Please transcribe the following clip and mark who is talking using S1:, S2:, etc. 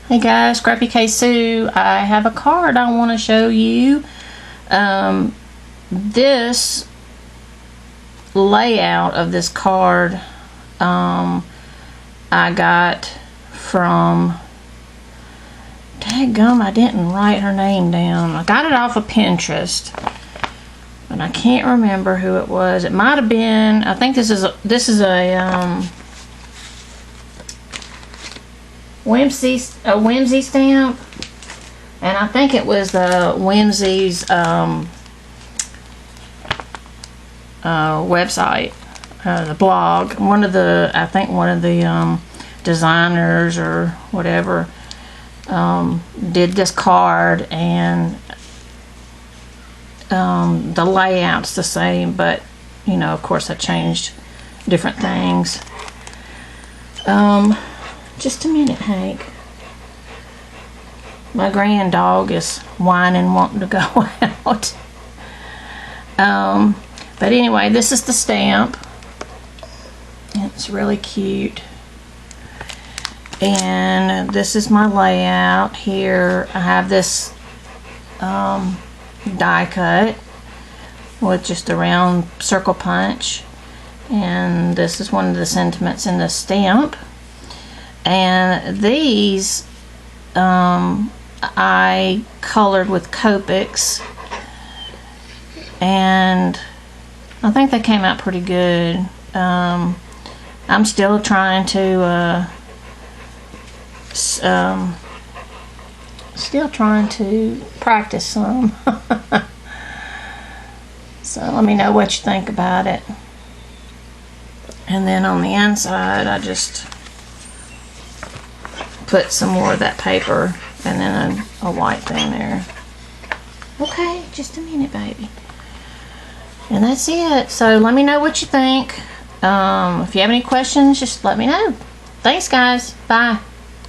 S1: Hey guys, Scrappy K Sue. I have a card I want to show you. This layout of this card I got from, dadgum, I didn't write her name down. I got it off of Pinterest, but I can't remember who it was. It might have been, I think this is a whimsy stamp, and I think it was the Whimsy's website, the blog. I think one of the designers or whatever did this card, and the layout's the same, but you know, of course I changed different things. Just a minute, Hank. My grand dog is whining, wanting to go out. But anyway, this is the stamp. It's really cute. And this is my layout. Here I have this die cut with just a round circle punch. And this is one of the sentiments in the stamp. And these I colored with Copics, and I think they came out pretty good. I'm still trying to practice some. So let me know what you think about it. And then on the inside I just put some more of that paper and then a white thing there. Okay, just a minute, baby. And that's it. So let me know what you think. If you have any questions, just let me know. Thanks, guys. Bye.